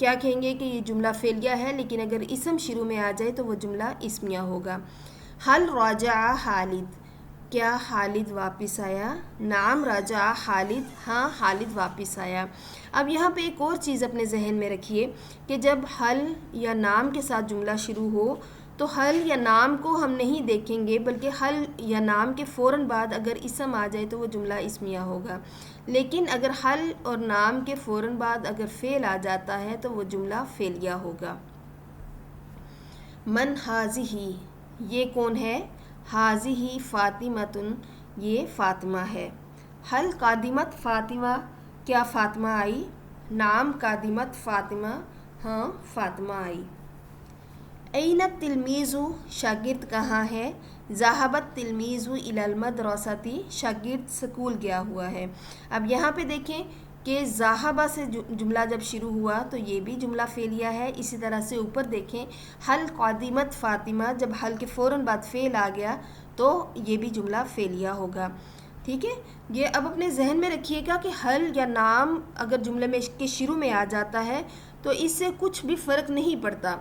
کیا کہیں گے کہ یہ جملہ فعلیہ ہے، لیکن اگر اسم شروع میں آ جائے تو وہ جملہ اسمیہ ہوگا. حل راجع خالد، کیا خالد واپس آیا؟ نعم راجع خالد، ہاں خالد واپس آیا. اب یہاں پہ ایک اور چیز اپنے ذہن میں رکھیے کہ جب حل یا نام کے ساتھ جملہ شروع ہو تو حل یا نام کو ہم نہیں دیکھیں گے، بلکہ حل یا نام کے فوراً بعد اگر اسم آ جائے تو وہ جملہ اسمیہ ہوگا. لیکن اگر حل اور نام کے فوراً بعد اگر فعل آ جاتا ہے تو وہ جملہ فعلیہ ہوگا. من ہاذہ، یہ کون ہے؟ ہاذہ فاطمۃ، یہ فاطمہ ہے. حل قادمت فاطمہ، کیا فاطمہ آئی؟ نعم قادمت فاطمہ، ہاں فاطمہ آئی. این التلمیذ، شاگرد کہاں ہے؟ ذهب التلمیذ الی المدرسۃ، شاگرد اسکول گیا ہوا ہے. اب یہاں پہ دیکھیں کہ ذهب سے جملہ جب شروع ہوا تو یہ بھی جملہ فعلیہ ہے. اسی طرح سے اوپر دیکھیں حل قادمت فاطمہ، جب حل کے فوراً بعد فعل آ گیا تو یہ بھی جملہ فعلیہ ہوگا. ٹھیک ہے، یہ اب اپنے ذہن میں رکھیے گا کہ حل یا نام اگر جملے میں کے شروع میں آ جاتا ہے تو اس سے کچھ بھی فرق نہیں پڑتا،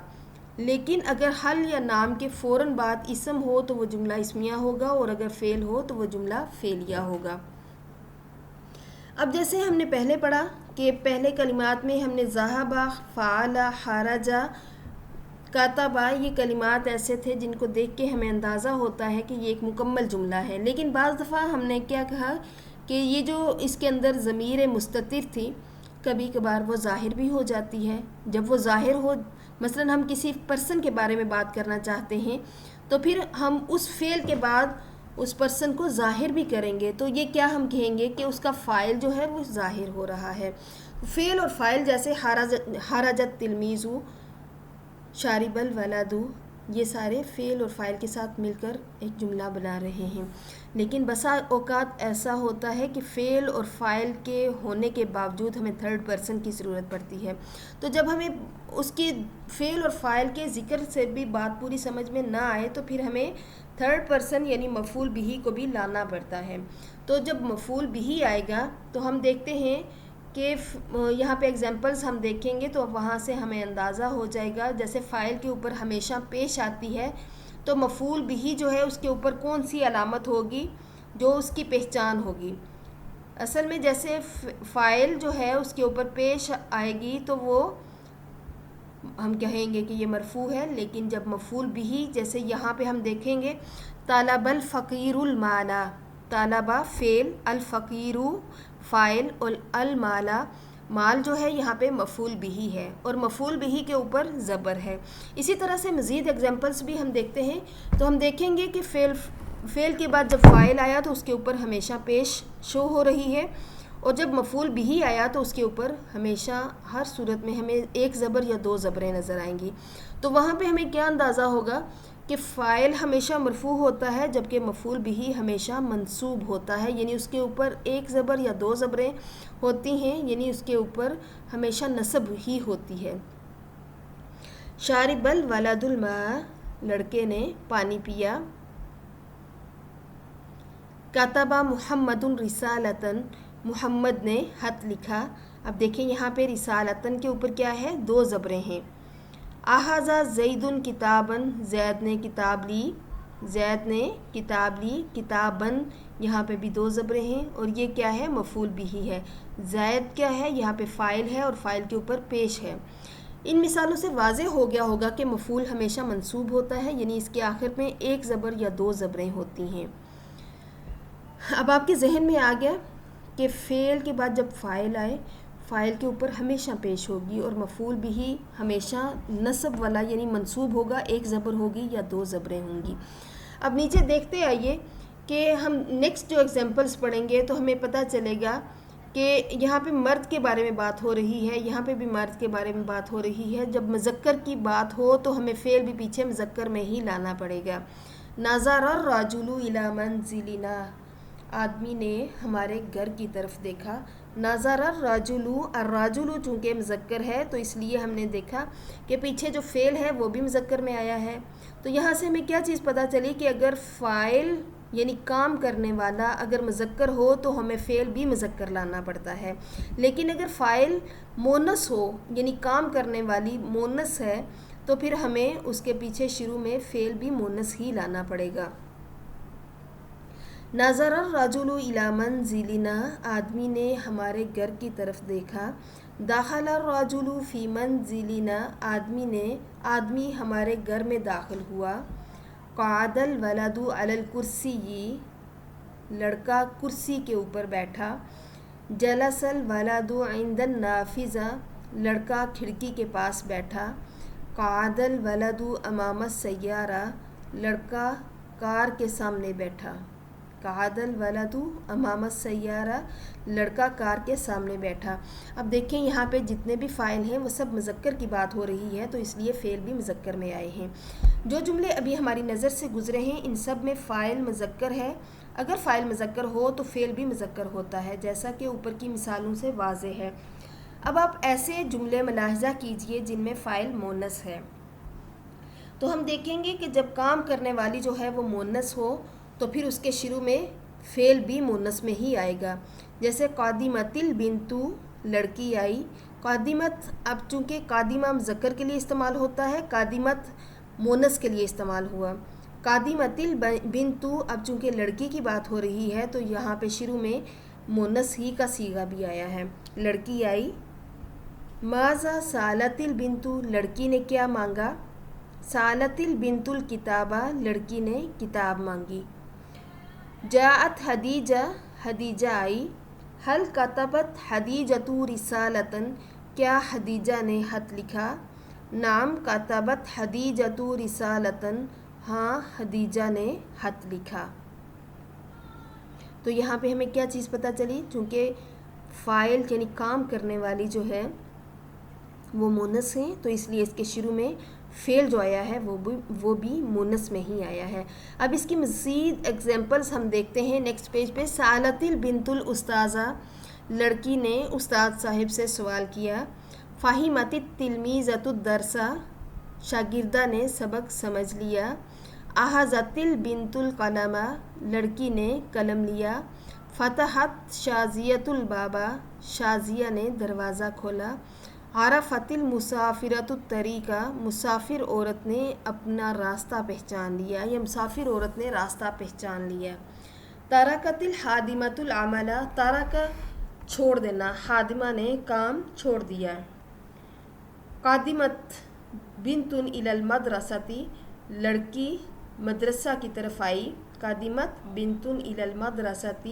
لیکن اگر حل یا نام کے فوراً بعد اسم ہو تو وہ جملہ اسمیہ ہوگا، اور اگر فعل ہو تو وہ جملہ فعلیہ ہوگا. اب جیسے ہم نے پہلے پڑھا کہ پہلے کلمات میں ہم نے ذہب، فعل، خرج، کتب، یہ کلمات ایسے تھے جن کو دیکھ کے ہمیں اندازہ ہوتا ہے کہ یہ ایک مکمل جملہ ہے. لیکن بعض دفعہ ہم نے کیا کہا کہ یہ جو اس کے اندر ضمیر مستتر تھی کبھی کبھار وہ ظاہر بھی ہو جاتی ہے. جب وہ ظاہر ہو، مثلا ہم کسی پرسن کے بارے میں بات کرنا چاہتے ہیں تو پھر ہم اس فعل کے بعد اس پرسن کو ظاہر بھی کریں گے، تو یہ کیا ہم کہیں گے کہ اس کا فاعل جو ہے وہ ظاہر ہو رہا ہے. فعل اور فاعل جیسے خرج التلمیذ، شارب الولد، یہ سارے فعل اور فاعل کے ساتھ مل کر ایک جملہ بنا رہے ہیں. لیکن بسا اوقات ایسا ہوتا ہے کہ فعل اور فاعل کے ہونے کے باوجود ہمیں تھرڈ پرسن کی ضرورت پڑتی ہے. تو جب ہمیں اس کے فعل اور فاعل کے ذکر سے بھی بات پوری سمجھ میں نہ آئے تو پھر ہمیں تھرڈ پرسن یعنی مفعول بہ کو بھی لانا پڑتا ہے. تو جب مفعول بہ آئے گا تو ہم دیکھتے ہیں کہ یہاں پہ ایگزامپلز ہم دیکھیں گے تو وہاں سے ہمیں اندازہ ہو جائے گا. جیسے فاعل کے اوپر ہمیشہ پیش آتی ہے تو مفعول بہ جو ہے اس کے اوپر کون سی علامت ہوگی جو اس کی پہچان ہوگی. اصل میں جیسے فاعل جو ہے اس کے اوپر پیش آئے گی تو وہ ہم کہیں گے کہ یہ مرفوع ہے. لیکن جب مفعول بہ جیسے یہاں پہ ہم دیکھیں گے طلب الفقیر المال، طلب فعل، الفقیر فاعل، اور المال، مال جو ہے یہاں پہ مفعول بہ ہے اور مفعول بہ کے اوپر زبر ہے. اسی طرح سے مزید ایگزامپلس بھی ہم دیکھتے ہیں تو ہم دیکھیں گے کہ فعل کے بعد جب فاعل آیا تو اس کے اوپر ہمیشہ پیش شو ہو رہی ہے، اور جب مفعول بہ آیا تو اس کے اوپر ہمیشہ ہر صورت میں ہمیں ایک زبر یا دو زبریں نظر آئیں گی. تو وہاں پہ ہمیں کیا اندازہ ہوگا کہ فاعل ہمیشہ مرفوع ہوتا ہے جبکہ مفعول بہ ہمیشہ منصوب ہوتا ہے، یعنی اس کے اوپر ایک زبر یا دو زبریں ہوتی ہیں، یعنی اس کے اوپر ہمیشہ نصب ہی ہوتی ہے. شارب الولد الماء، لڑکے نے پانی پیا. کتب محمد رسالۃ، محمد نے خط لکھا. اب دیکھیں یہاں پہ رسالتن کے اوپر کیا ہے؟ دو زبریں ہیں. اخذ زید کتابن، زید نے کتاب لی، زید نے کتاب لی. کتابن یہاں پہ بھی دو زبریں ہیں اور یہ کیا ہے؟ مفعول بہ ہے. زید کیا ہے؟ یہاں پہ فاعل ہے اور فاعل کے اوپر پیش ہے. ان مثالوں سے واضح ہو گیا ہوگا کہ مفعول ہمیشہ منصوب ہوتا ہے، یعنی اس کے آخر میں ایک زبر یا دو زبریں ہوتی ہیں. اب آپ کے ذہن میں آ گیا کہ فعل کے بعد جب فاعل آئے فاعل کے اوپر ہمیشہ پیش ہوگی اور مفعول بہ ہمیشہ نصب والا یعنی منصوب ہوگا، ایک زبر ہوگی یا دو زبریں ہوں گی. اب نیچے دیکھتے آئیے کہ ہم نیکسٹ جو ایگزامپلس پڑھیں گے تو ہمیں پتہ چلے گا کہ یہاں پہ مرد کے بارے میں بات ہو رہی ہے، یہاں پہ بھی مرد کے بارے میں بات ہو رہی ہے. جب مذکر کی بات ہو تو ہمیں فعل بھی پیچھے مذکر میں ہی لانا پڑے گا. نظر الرجل الی منزلنا، آدمی نے ہمارے گھر کی طرف دیکھا. نظر الرجل، الرجل چونکہ مذکر ہے تو اس لیے ہم نے دیکھا کہ پیچھے جو فعل ہے وہ بھی مذکر میں آیا ہے. تو یہاں سے ہمیں کیا چیز پتہ چلی کہ اگر فاعل یعنی کام کرنے والا اگر مذکر ہو تو ہمیں فعل بھی مذکر لانا پڑتا ہے، لیکن اگر فاعل مونس ہو یعنی کام کرنے والی مونس ہے تو پھر ہمیں اس کے پیچھے شروع میں فعل بھی مونس ہی لانا پڑے گا۔ نظر الرجل الی منزلنا، آدمی نے ہمارے گھر کی طرف دیکھا۔ دخل الرجل فی منزلنا، آدمی ہمارے گھر میں داخل ہوا۔ قعد الولد علی الکرسی، لڑکا کرسی کے اوپر بیٹھا۔ جلس الولد عند النافذہ، لڑکا کھڑکی کے پاس بیٹھا۔ قعد الولد امام السیارہ، لڑکا کار کے سامنے بیٹھا۔ قعد الولد امام السیارہ، لڑکا کار کے سامنے بیٹھا۔ اب دیکھیں یہاں پہ جتنے بھی فاعل ہیں وہ سب مذکر کی بات ہو رہی ہے، تو اس لیے فعل بھی مذکر میں آئے ہیں۔ جو جملے ابھی ہماری نظر سے گزرے ہیں ان سب میں فاعل مذکر ہے۔ اگر فاعل مذکر ہو تو فعل بھی مذکر ہوتا ہے، جیسا کہ اوپر کی مثالوں سے واضح ہے۔ اب آپ ایسے جملے ملاحظہ کیجئے جن میں فاعل مونس ہے، تو ہم دیکھیں گے کہ جب کام کرنے والی جو ہے وہ مونس ہو تو پھر اس کے شروع میں فعل بھی مونس میں ہی آئے گا، جیسے قادمت البنت، لڑکی آئی۔ قادمت، اب چونکہ قادمہ مذکر کے لیے استعمال ہوتا ہے، قادمت مونس کے لیے استعمال ہوا۔ قادمت البنت، اب چونکہ لڑکی کی بات ہو رہی ہے تو یہاں پہ شروع میں مونس ہی کا صیغہ بھی آیا ہے، لڑکی آئی۔ ماذا سالت البنت، لڑکی نے کیا مانگا۔ سالت البنت الکتابہ، لڑکی نے کتاب مانگی۔ جاءت حدیجہ، حدیجہ آئی۔ حل کتبت حدیجۃ رسالۃ، کیا حدیجہ نے خط لکھا۔ نعم کتبت حدیجۃ رسالۃ، ہاں حدیجہ نے خط لکھا۔ تو یہاں پہ ہمیں کیا چیز پتہ چلی، چونکہ فاعل یعنی کام کرنے والی جو ہے وہ مونس ہیں تو اس لیے اس کے شروع میں فعل جو آیا ہے وہ بھی مونس میں ہی آیا ہے۔ اب اس کی مزید ایگزامپلس ہم دیکھتے ہیں نیکسٹ پیج پہ۔ سالت البنت الاستاذہ، لڑکی نے استاد صاحب سے سوال کیا۔ فہمت التلمیذۃ الدرس، شاگردہ نے سبق سمجھ لیا۔ اخذت البنت القلم، لڑکی نے قلم لیا۔ فتحت شازیۃ الباب، شازیہ نے دروازہ کھولا۔ عرفت المسافرۃ الطریق، مسافر عورت نے اپنا راستہ پہچان لیا یا مسافر عورت نے راستہ پہچان لیا۔ ترکت الخادمۃ العمل، ترک چھوڑ دینا، خادمہ نے کام چھوڑ دیا۔ قادمت بنت الی المدرسۃ، لڑکی مدرسہ کی طرف آئی۔ قادمت بنت الی المدرسۃ،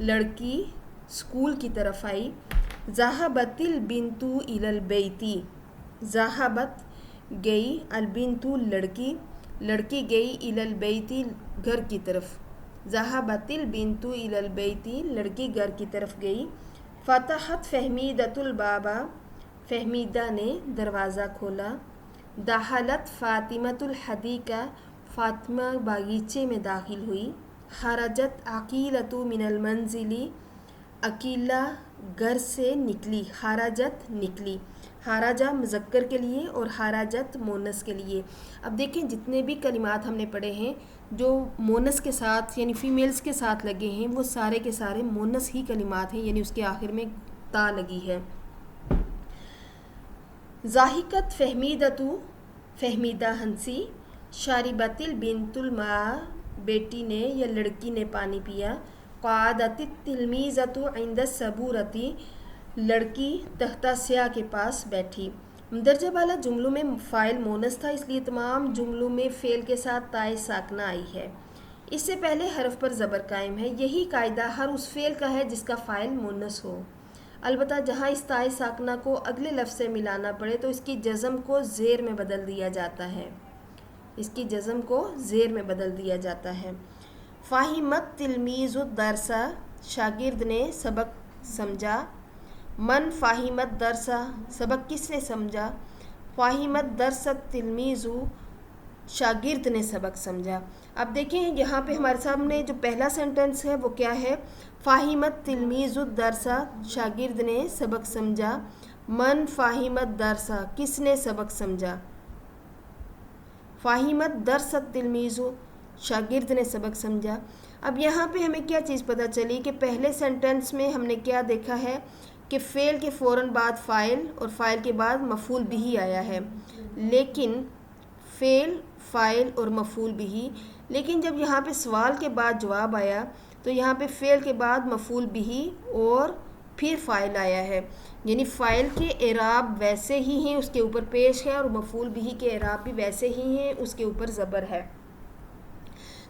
لڑکی اسکول کی طرف آئی۔ ذہبت البنت الی البیت، ذہبت گئی، البنت لڑکی، لڑکی گئی، الی البیت گھر کی طرف۔ ذہبت البنت الی البیت، لڑکی گھر کی طرف گئی۔ فتحت فہمیدۃ الباب، فہمیدہ نے دروازہ کھولا۔ دخلت فاطمۃ الحدیقہ، فاطمہ باغیچے میں داخل ہوئی۔ خرجت عقیلۃ من المنزل، عقیلہ گھر سے نکلی۔ خرجت نکلی، خرجہ مذکر کے لیے اور خرجت مونس کے لیے۔ اب دیکھیں جتنے بھی کلمات ہم نے پڑھے ہیں جو مونس کے ساتھ یعنی فیمیلز کے ساتھ لگے ہیں وہ سارے کے سارے مونس ہی کلمات ہیں، یعنی اس کے آخر میں تا لگی ہے۔ ضاحکت فہمیدۃ، فہمیدہ ہنسی۔ شربت البنت الماء، بیٹی نے یا لڑکی نے پانی پیا۔ قعدت التلمیذۃ عند السبورۃ، لڑکی تختہ سیاہ کے پاس بیٹھی۔ مندرجہ بالا جملوں میں فاعل مونس تھا، اس لیے تمام جملوں میں فعل کے ساتھ تائے ساکنہ آئی ہے۔ اس سے پہلے حرف پر زبر قائم ہے۔ یہی قاعدہ ہر اس فعل کا ہے جس کا فاعل مونس ہو، البتہ جہاں اس تائے ساکنہ کو اگلے لفظ سے ملانا پڑے تو اس کی جزم کو زیر میں بدل دیا جاتا ہے، اس کی جزم کو زیر میں بدل دیا جاتا ہے۔ فہمت تلمیذ الدرس، شاگرد نے سبق سمجھا۔ من فہمت درس، سبق کس نے سمجھا۔ فہمت درس التلمیذ، شاگرد نے سبق سمجھا۔ اب دیکھیں یہاں پہ ہمارے سامنے جو پہلا سینٹنس ہے وہ کیا ہے، فہمت تلمیذ الدرس، شاگرد نے سبق سمجھا۔ من فہمت درس، کس نے سبق سمجھا۔ فہمت درس التلمیذ، شاگرد نے سبق سمجھا۔ اب یہاں پہ ہمیں کیا چیز پتہ چلی کہ پہلے سینٹنس میں ہم نے کیا دیکھا ہے کہ فعل کے فوراً بعد فاعل اور فاعل کے بعد مفعول بھی آیا ہے، لیکن فعل، فاعل اور مفعول بھی، لیکن جب یہاں پہ سوال کے بعد جواب آیا تو یہاں پہ فعل کے بعد مفعول بھی اور پھر فاعل آیا ہے، یعنی فاعل کے اعراب ویسے ہی ہیں، اس کے اوپر پیش ہے، اور مفعول بھی کے اعراب بھی ویسے ہی ہیں، اس کے اوپر زبر ہے۔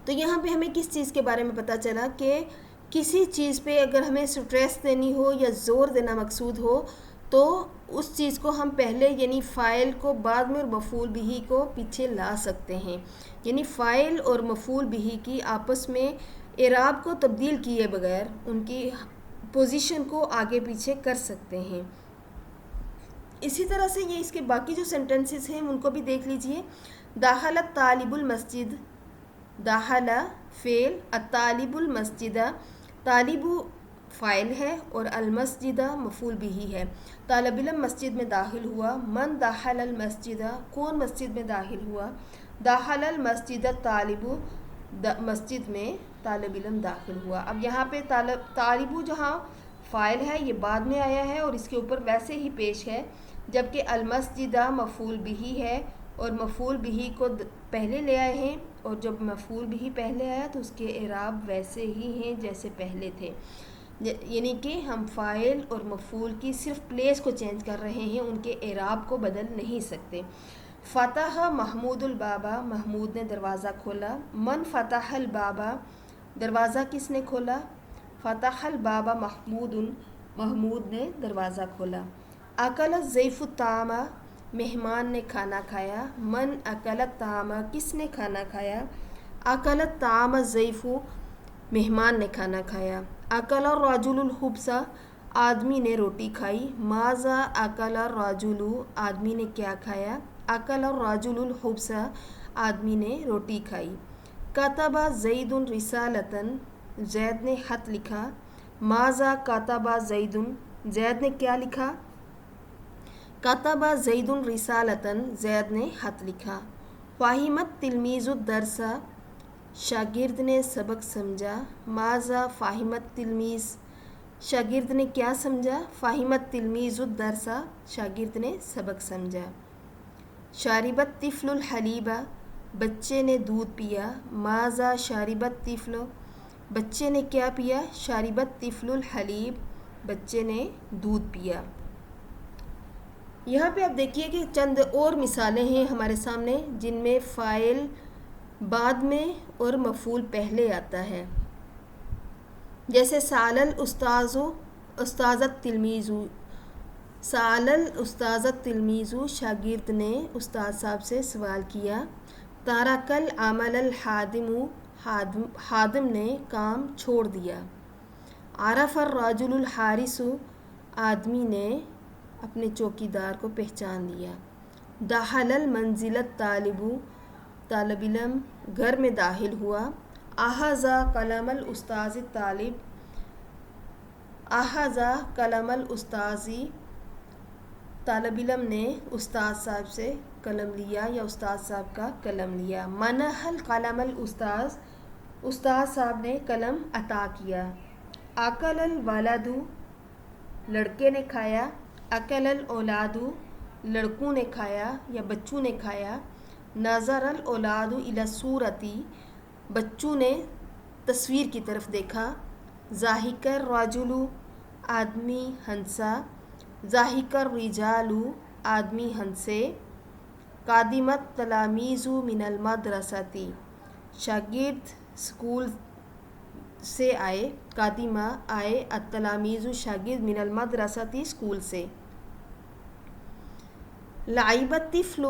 تو یہاں پہ ہمیں کس چیز کے بارے میں پتہ چلا کہ کسی چیز پہ اگر ہمیں سٹریس دینی ہو یا زور دینا مقصود ہو تو اس چیز کو ہم پہلے یعنی فاعل کو بعد میں اور مفعول بھی کو پیچھے لا سکتے ہیں، یعنی فاعل اور مفعول بھی کی آپس میں اعراب کو تبدیل کیے بغیر ان کی پوزیشن کو آگے پیچھے کر سکتے ہیں۔ اسی طرح سے یہ اس کے باقی جو سینٹنسز ہیں ان کو بھی دیکھ لیجئے۔ داخل الطالب المسجد، داخل فعل، الطالب المسجد طالب فاعل ہے اور المسجد مفعول بھی ہے۔ طالب علم مسجد میں داخل ہوا، من داخل المسجد کون مسجد میں داخل ہوا، داخل المسجد طالب مسجد میں طالب علم داخل ہوا۔ اب یہاں پہ طالب جہاں فاعل ہے یہ بعد میں آیا ہے اور اس کے اوپر ویسے ہی پیش ہے، جبکہ المسجد مفعول بھی ہے اور مفعول بھی کو پہلے لے آئے ہیں، اور جب مفعول بھی پہلے آیا تو اس کے اعراب ویسے ہی ہیں جیسے پہلے تھے، یعنی کہ ہم فاعل اور مفعول کی صرف پلیس کو چینج کر رہے ہیں، ان کے اعراب کو بدل نہیں سکتے۔ فتح محمود البابا، محمود نے دروازہ کھولا۔ من فتح البابا، دروازہ کس نے کھولا، فتح البابا محمود، محمود نے دروازہ کھولا۔ اکل الضیف الطعام، مہمان نے کھانا کھایا۔ من اکل الطعام، کس نے کھانا کھایا، اکل الطعام الضیف، مہمان نے کھانا کھایا۔ اکل الرجل الخبز، آدمی نے روٹی کھائی۔ ماذا اکل الرجل، آدمی نے کیا کھایا، اکل الرجل الخبز، آدمی نے روٹی کھائی۔ کتب زید رسالۃ، زید نے خط لکھا۔ ماذا کتب زید، زید نے کیا لکھا، کتب زید رسالۃ، زید نے خط لکھا۔ فہم التلمیذ الدرس، شاگرد نے سبق سمجھا۔ ماذا فہم التلمیذ، شاگرد نے کیا سمجھا، فہم التلمیذ الدرس، شاگرد نے سبق سمجھا۔ شرب الطفل الحلیب، بچے نے دودھ پیا۔ ماذا شرب الطفل، بچے نے کیا پیا، شرب الطفل الحلیب، بچے نے دودھ پیا۔ یہاں پہ آپ دیکھیے کہ چند اور مثالیں ہیں ہمارے سامنے جن میں فاعل بعد میں اور مفعول پہلے آتا ہے، جیسے سأل الاستاذ استاذ التلمیذ، سأل الاستاذ التلمیذ، شاگرد نے استاد صاحب سے سوال کیا۔ ترک العمل الخادم، خادم نے کام چھوڑ دیا۔ عرف الرجل الحارس، آدمی نے اپنے چوکیدار کو پہچان لیا۔ دخل المنزل الطالب، طالب علم گھر میں داخل ہوا۔ اخذ قلم الاستاذ الطالب، اخذ قلم الاستاذ، طالب علم نے استاد صاحب سے قلم لیا یا استاد صاحب کا قلم لیا۔ منح القلم الاستاذ، استاد صاحب نے قلم عطا کیا۔ اکل الولد، لڑکے نے کھایا۔ اکل الاولاد، لڑکوں نے کھایا یا بچوں نے کھایا۔ نظر الاولاد الی الصورۃ، بچوں نے تصویر کی طرف دیکھا۔ ضحک الرجل، آدمی ہنسا۔ ضحک الرجال، آدمی ہنسے۔ قادمت التلاميذ من المدرسۃ، شاگرد اسکول سے آئے۔ قادمہ آئے، التلاميذ شاگرد، من المدرسۃ اسکول سے۔ لعب الطفل،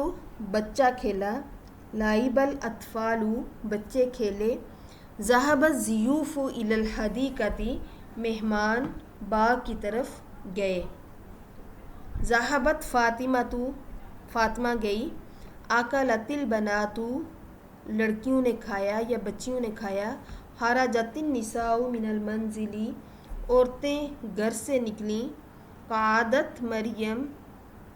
بچہ کھیلا۔ لعب الاطفال، بچے کھیلے۔ ذهب الضيوف الى الحديقة، مہمان باغ کی طرف گئے۔ ذهبت فاطمة، فاطمہ گئی۔ اکلت البنات، لڑکیوں نے کھایا یا بچیوں نے کھایا۔ خرجت النساء من المنزل، عورتیں گھر سے نکلیں۔ قعدت مریم،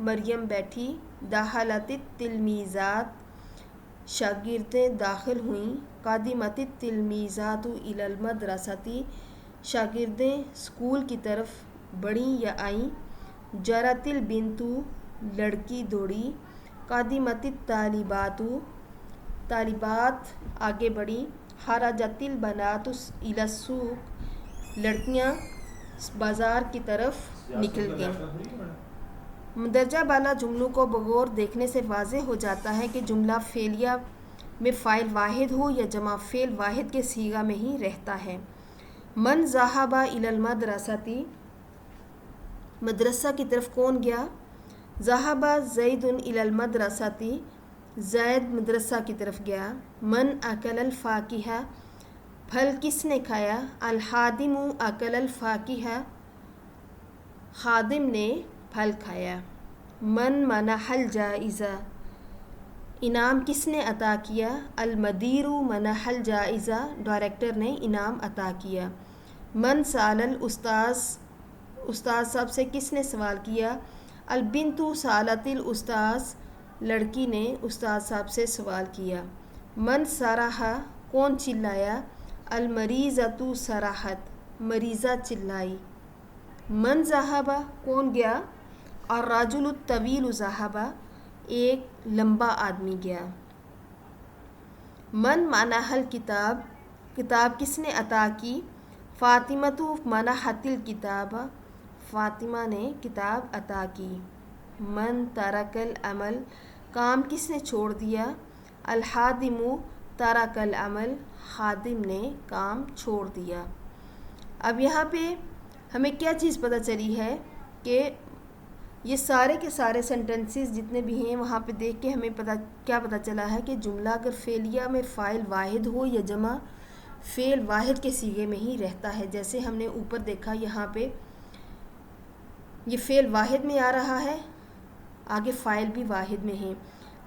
مریم بیٹھی۔ دخلت التلمیذات، شاگردیں داخل ہوئیں. قادمت التلمیذات الی المدرسۃ شاگردیں اسکول کی طرف بڑھیں یا آئیں. جرت البنت لڑکی دوڑی. قادمت الطالبات طالبات آگے بڑھیں. خرجت البنات الی السوق لڑکیاں بازار کی طرف نکل گئیں. مندرجہ بالا جملوں کو بغور دیکھنے سے واضح ہو جاتا ہے کہ جملہ فعلیہ میں فاعل واحد ہو یا جمع فعل واحد کے صیغہ میں ہی رہتا ہے. من ذهب الی المدرسۃ مدرسہ کی طرف کون گیا؟ ذهب زید الی المدرسۃ زید مدرسہ کی طرف گیا. من اکل الفاکہہ پھل کس نے کھایا؟ الخادم اکل الفاکہہ خادم نے پھل کھایا. من منح الجائزہ انعام کس نے عطا کیا؟ المدیر منح الجائزہ ڈائریکٹر نے انعام عطا کیا. من سأل الاستاذ استاذ صاحب سے کس نے سوال کیا؟ البنت سألت الاستاذ لڑکی نے استاذ صاحب سے سوال کیا. من صرخ کون چلایا؟ المریضۃ صرخت مریضہ چلائی. من ذهب کون گیا؟ الرجل الطویل ذهب ایک لمبا آدمی گیا. من منح الکتاب کتاب کس نے عطا کی؟ فاطمۃ منحت الکتاب فاطمہ نے کتاب عطا کی. من ترک العمل کام کس نے چھوڑ دیا؟ الخادم ترک العمل خادم نے کام چھوڑ دیا. اب یہاں پہ ہمیں کیا چیز پتہ چلی ہے کہ یہ سارے کے سارے سینٹنسز جتنے بھی ہیں وہاں پہ دیکھ کے ہمیں کیا پتہ چلا ہے کہ جملہ اگر فعلیہ میں فاعل واحد ہو یا جمع فعل واحد کے صیغے میں ہی رہتا ہے. جیسے ہم نے اوپر دیکھا یہاں پہ یہ فعل واحد میں آ رہا ہے, آگے فاعل بھی واحد میں ہیں,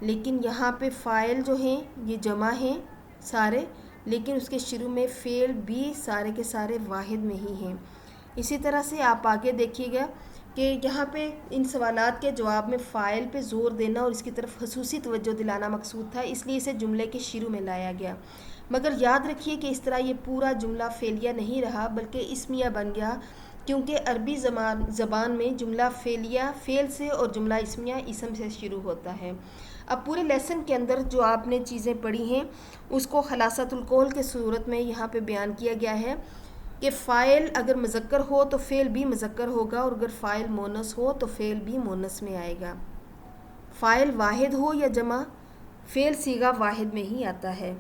لیکن یہاں پہ فاعل جو ہیں یہ جمع ہیں سارے, لیکن اس کے شروع میں فعل بھی سارے کے سارے واحد میں ہی ہیں. اسی طرح سے آپ آگے دیکھیے گا کہ یہاں پہ ان سوالات کے جواب میں فاعل پہ زور دینا اور اس کی طرف خصوصی توجہ دلانا مقصود تھا, اس لیے اسے جملے کے شروع میں لایا گیا. مگر یاد رکھیے کہ اس طرح یہ پورا جملہ فعلیہ نہیں رہا بلکہ اسمیہ بن گیا, کیونکہ عربی زبان میں جملہ فعلیہ فعل سے اور جملہ اسمیہ اسم سے شروع ہوتا ہے. اب پورے لیسن کے اندر جو آپ نے چیزیں پڑھی ہیں اس کو خلاصۃ القول کے صورت میں یہاں پہ بیان کیا گیا ہے کہ فاعل اگر مذکر ہو تو فعل بھی مذکر ہوگا, اور اگر فاعل مونث ہو تو فعل بھی مونث میں آئے گا. فاعل واحد ہو یا جمع فعل صیغہ واحد میں ہی آتا ہے.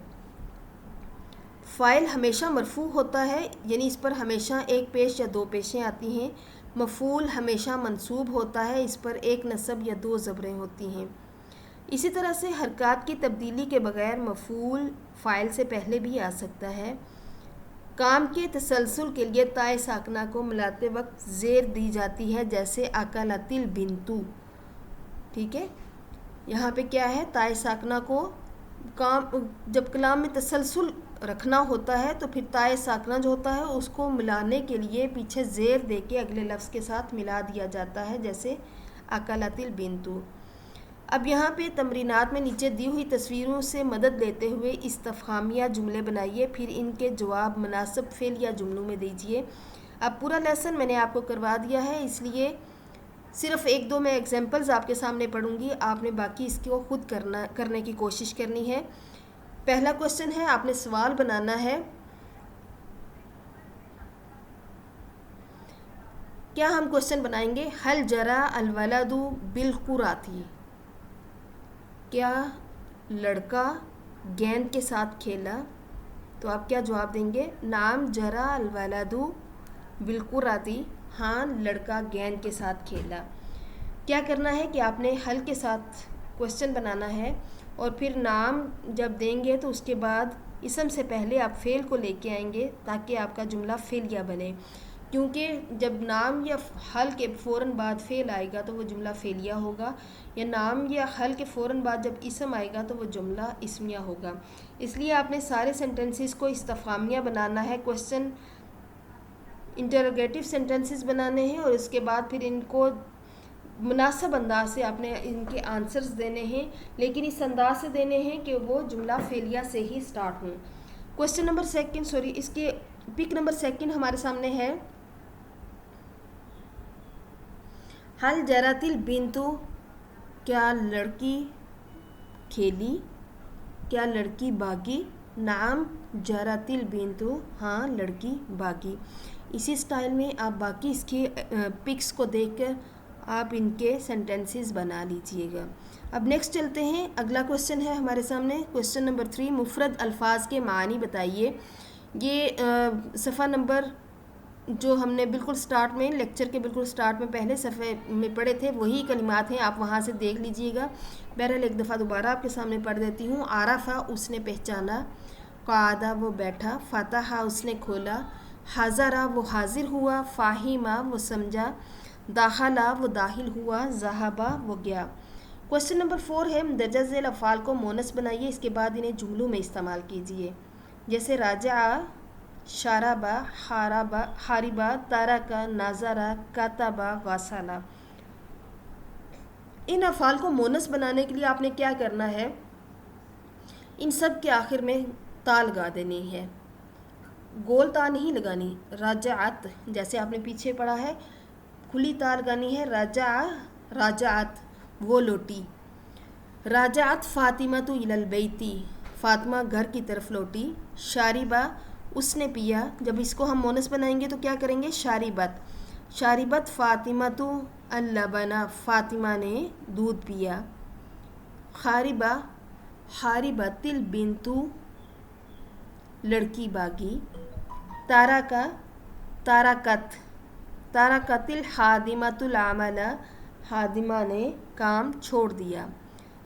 فاعل ہمیشہ مرفوع ہوتا ہے, یعنی اس پر ہمیشہ ایک پیش یا دو پیشیں آتی ہیں. مفعول ہمیشہ منصوب ہوتا ہے, اس پر ایک نصب یا دو زبریں ہوتی ہیں. اسی طرح سے حرکات کی تبدیلی کے بغیر مفعول فاعل سے پہلے بھی آ سکتا ہے. کام کے تسلسل کے لیے تائے ساکنہ کو ملاتے وقت زیر دی جاتی ہے, جیسے اکلت البنت. ٹھیک ہے, یہاں پہ کیا ہے, تائے ساکنہ کو جب کلام میں تسلسل رکھنا ہوتا ہے تو پھر تائے ساکنہ جو ہوتا ہے اس کو ملانے کے لیے پیچھے زیر دے کے اگلے لفظ کے ساتھ ملا دیا جاتا ہے, جیسے اکلت البنت. اب یہاں پہ تمرینات میں نیچے دی ہوئی تصویروں سے مدد لیتے ہوئے استفہامیہ جملے بنائیے, پھر ان کے جواب مناسب فعل یا جملوں میں دیجیے. اب پورا لیسن میں نے آپ کو کروا دیا ہے, اس لیے صرف ایک دو میں ایگزامپلز آپ کے سامنے پڑھوں گی, آپ نے باقی اس کو خود کرنے کی کوشش کرنی ہے. پہلا کوشچن ہے, آپ نے سوال بنانا ہے. کیا ہم کوشچن بنائیں گے, حل جرا الولد بالکرات, کیا لڑکا گیند کے ساتھ کھیلا؟ تو آپ کیا جواب دیں گے, نعم جرا الولد بالکرات, ہاں لڑکا گیند کے ساتھ کھیلا. کیا کرنا ہے کہ آپ نے حل کے ساتھ کوشچن بنانا ہے, اور پھر نام جب دیں گے تو اس کے بعد اسم سے پہلے آپ فعل کو لے کے آئیں گے تاکہ آپ کا جملہ فعلیہ بنے, کیونکہ جب نام یا حل کے فوراً بعد فعل آئے گا تو وہ جملہ فعلیہ ہوگا, یا نام یا حل کے فوراً بعد جب اسم آئے گا تو وہ جملہ اسمیہ ہوگا. اس لیے آپ نے سارے سینٹنسز کو استفہامیہ بنانا ہے, کوشچن انٹروگیٹو سینٹنسز بنانے ہیں, اور اس کے بعد پھر ان کو مناسب انداز سے آپ نے ان کے آنسرز دینے ہیں، لیکن اس انداز سے دینے ہیں کہ وہ جملہ فعلیہ سے ہی سٹارٹ ہوں۔ کوشچن نمبر اس کے پک نمبر 2 ہمارے سامنے ہے، حل جرات البنتو، کیا لڑکی کھیلی، کیا لڑکی بھاگی، نعم جرات البنتو، ہاں لڑکی بھاگی۔ اسی سٹائل میں آپ باقی اس کے پکس کو دیکھ کر آپ ان کے سینٹنسز بنا لیجئے گا۔ اب نیکسٹ چلتے ہیں، اگلا کوشچن ہے ہمارے سامنے، کوشچن نمبر 3، مفرد الفاظ کے معنی بتائیے۔ یہ صفحہ نمبر جو ہم نے بالکل سٹارٹ میں لیکچر کے بالکل سٹارٹ میں پہلے صفحے میں پڑھے تھے وہی کلمات ہیں، آپ وہاں سے دیکھ لیجئے گا۔ بہرحال ایک دفعہ دوبارہ آپ کے سامنے پڑھ دیتی ہوں۔ عرفہ اس نے پہچانا، قعدہ وہ بیٹھا، فتح اس نے کھولا، حضرہ وہ حاضر ہوا، فاہمہ وہ سمجھا، داخلہ وہ داخل ہوا، ذہبہ وہ گیا۔ کوشچن نمبر 4 ہے، مندرجہ ذیل افعال کو مونث بنائیے، اس کے بعد انہیں جملوں میں استعمال کیجیے، جیسے راجعہ، شاربہ، حاربہ، ترکہ، نظرہ، کتبہ، غسلہ۔ ان افعال کو مونث بنانے کے لیے آپ نے کیا کرنا ہے، ان سب کے آخر میں تا لگا دینی ہے، گول تا نہیں لگانی۔ رجعت جیسے آپ نے پیچھے پڑھا ہے، کھلی تا لگانی ہے، راجعت وہ لوٹی۔ راجعت فاطمۃ الی البیت، فاطمہ گھر کی طرف لوٹی۔ شاربہ اس نے پیا، جب اس کو ہم مونث بنائیں گے تو کیا کریں گے، شاربت فاطمۃ اللبن، فاطمہ نے دودھ پیا۔ حاربہ، حاربت البنت، لڑکی بھاگی۔ ترکت الخادمۃ العمل، خادمہ نے کام چھوڑ دیا۔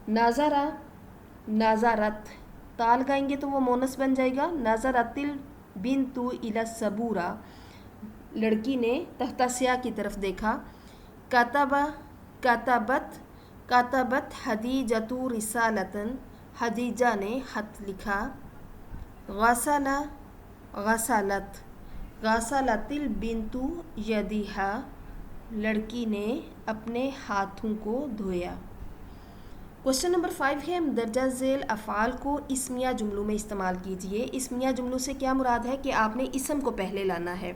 نظرت تا لگائیں گے تو وہ مونث بن جائے گا، نظرت البنت الی السبورہ، لڑکی نے تختہ سیاہ کی طرف دیکھا۔ کتبت حدیجۃ رسالۃ، حدیجہ نے خط لکھا۔ غسلت البنت یدیہا، لڑکی نے اپنے ہاتھوں کو دھویا۔ کوشچن نمبر 5 ہے، مندرجہ ذیل افعال کو اسمیہ جملوں میں استعمال کیجیے۔ اسمیہ جملوں سے کیا مراد ہے کہ آپ نے اسم کو پہلے لانا ہے،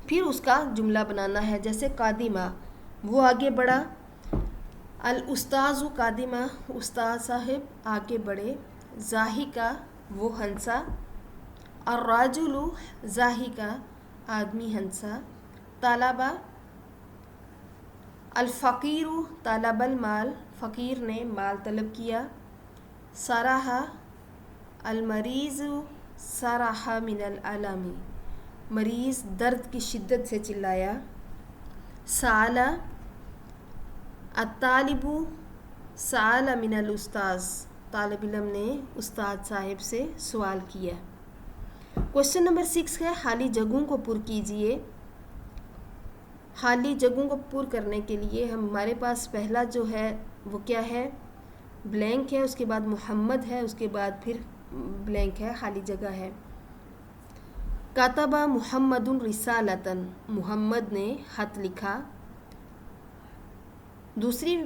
پھر اس کا جملہ بنانا ہے، جیسے قادمہ وہ آگے بڑھا، الاستاذ قادمہ استاد صاحب آگے بڑھے، ضاحکہ وہ ہنسا، الرجل ضاحکہ آدمی ہنسا، طلبہ الفقیر طلب المال، فقیر نے مال طلب کیا، صرخ المریض صرخ من الالم، مریض درد کی شدت سے چلایا، سأل الطالب سأل من الاستاذ، طالب علم نے استاد صاحب سے سوال کیا۔ کوشچن نمبر 6 ہے، خالی جگہوں کو پر کیجیے۔ خالی جگہوں کو پر کرنے کے لیے ہمارے پاس پہلا جو ہے وہ کیا ہے، بلینک ہے، اس کے بعد محمد ہے، اس کے بعد پھر بلینک ہے، خالی جگہ ہے۔ کتب محمد رسالۃ، محمد نے خط لکھا۔ دوسری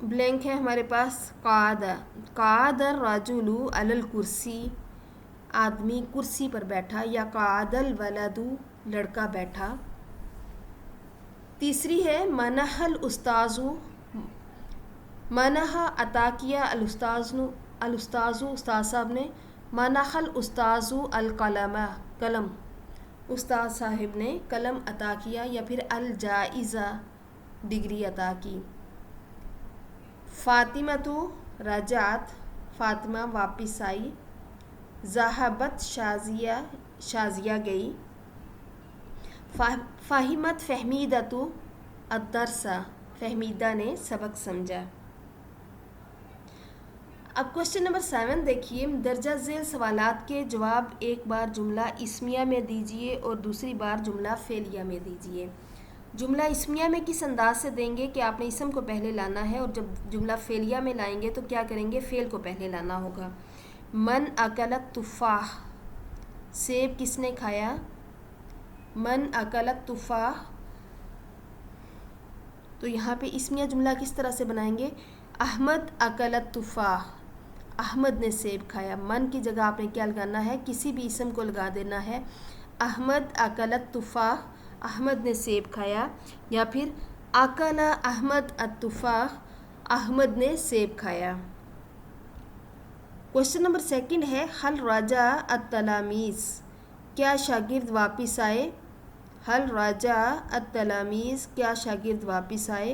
بلینک ہے ہمارے پاس قعد الرجل علی الکرسی، آدمی کرسی پر بیٹھا، یا قعد الولد لڑکا بیٹھا۔ تیسری ہے منح الاستاذ، منح عطا کیا الاستاذ، استاد صاحب نے، منح الاستاذ القلم، قلم استاد صاحب نے قلم عطا کیا، یا پھر الجائزہ ڈگری عطا کی۔ فاطمۃ رجعت، فاطمہ واپس آئی۔ ذہبت شازیہ، شازیہ گئی۔ فہمت فہمیدۃ الدرس، فہمیدہ نے سبق سمجھا۔ اب کوشچن نمبر 7 دیکھیے، مندرجہ ذیل سوالات کے جواب ایک بار جملہ اسمیہ میں دیجیے اور دوسری بار جملہ فعلیہ میں دیجیے۔ جملہ اسمیہ میں کس انداز سے دیں گے کہ آپ نے اسم کو پہلے لانا ہے، اور جب جملہ فعلیہ میں لائیں گے تو کیا کریں گے، فعل کو پہلے لانا ہوگا۔ من اکل التفاح، سیب کس نے کھایا، من اکل التفاح، تو یہاں پہ اسمیہ جملہ کس طرح سے بنائیں گے؟ احمد اکل التفاح، احمد نے سیب کھایا. من کی جگہ آپ نے کیا لگانا ہے؟ کسی بھی اسم کو لگا دینا ہے. احمد اکل التفاح، احمد نے سیب کھایا. یا پھر اکل احمد التفاح، احمد نے سیب کھایا. کوشچن نمبر 2 ہے حل راجع التلامیذ، کیا شاگرد واپس آئے؟ حل راجع التلامیذ، کیا شاگرد واپس آئے؟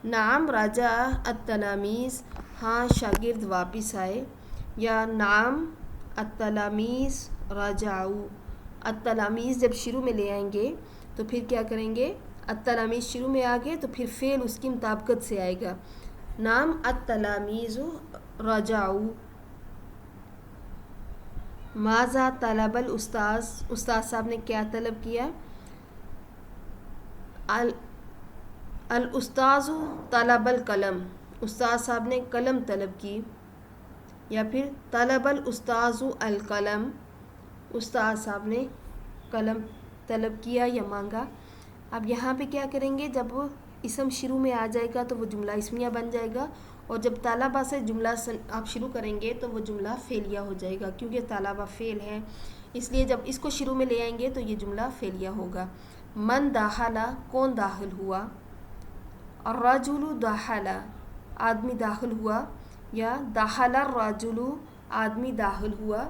نعم راجع التلامیذ، ہاں شاگرد واپس آئے. یا نعم التلامیذ راجعوا، التلامیذ جب شروع میں لے آئیں گے تو پھر کیا کریں گے؟ التلامیذ شروع میں آ گئے تو پھر فعل اس کی مطابقت سے آئے گا. نعم التلامیذ راجعوا. ماذا طلب الاستاذ، استاذ صاحب نے کیا طلب کیا؟ الاستاذ طلب القلم، استاذ صاحب نے قلم طلب کی. یا پھر طلب الاستاذ القلم، استاذ صاحب نے قلم طلب کیا یا مانگا. اب یہاں پہ کیا کریں گے؟ جب اسم شروع میں آ جائے گا تو وہ جملہ اسمیہ بن جائے گا، اور جب طلبہ سے جملہ آپ شروع کریں گے تو وہ جملہ فعلیہ ہو جائے گا، کیونکہ طلبہ فعل ہے، اس لیے جب اس کو شروع میں لے آئیں گے تو یہ جملہ فعلیہ ہوگا. من داخلہ، کون داخل ہوا؟ الرجل داخل، آدمی داخل ہوا. یا داخل الرجل، آدمی داخل ہوا.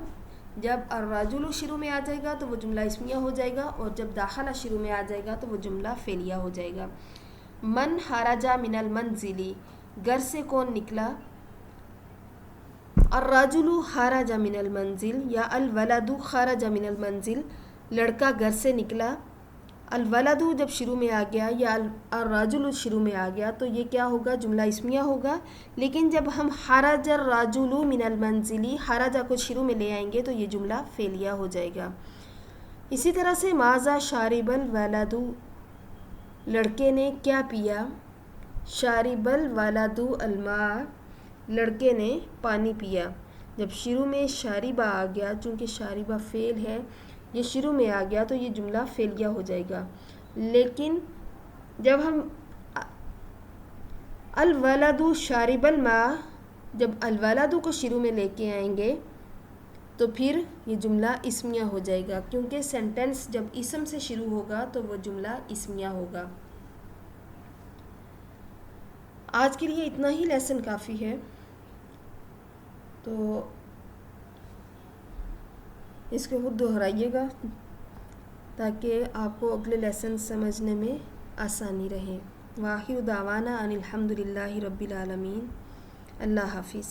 جب الرجل شروع میں آ جائے گا تو وہ جملہ اسمیہ ہو جائے گا، اور جب داخلہ شروع میں آ جائے گا تو وہ جملہ فعلیہ ہو جائے گا. من خرج من المنزل، گھر سے کون نکلا؟ الرجل خرج من المنزل. یا الولد خرج من المنزل، لڑکا گھر سے نکلا. الولد جب شروع میں آ گیا یا الرجل شروع میں آ گیا تو یہ کیا ہوگا؟ جملہ اسمیہ ہوگا. لیکن جب ہم خرج الرجل من المنزل، خرج کو شروع میں لے آئیں گے تو یہ جملہ فعلیہ ہو جائے گا. اسی طرح سے ماذا شارب الولد، لڑکے نے کیا پیا؟ شارب الولد الماء، لڑکے نے پانی پیا. جب شروع میں شاربہ آ گیا، چونکہ شاربہ فعل ہے، یہ شروع میں آ گیا تو یہ جملہ فعلیہ ہو جائے گا. لیکن جب ہم الولد شارب الماء، جب الولد کو شروع میں لے کے آئیں گے تو پھر یہ جملہ اسمیہ ہو جائے گا، کیونکہ سینٹنس جب اسم سے شروع ہوگا تو وہ جملہ اسمیہ ہوگا. آج کے لیے اتنا ہی لیسن کافی ہے، تو اس کو خود دہرائیے گا تاکہ آپ کو اگلے لیسن سمجھنے میں آسانی رہے. وآخر دعوانا ان الحمد للہ رب العالمین. اللہ حافظ.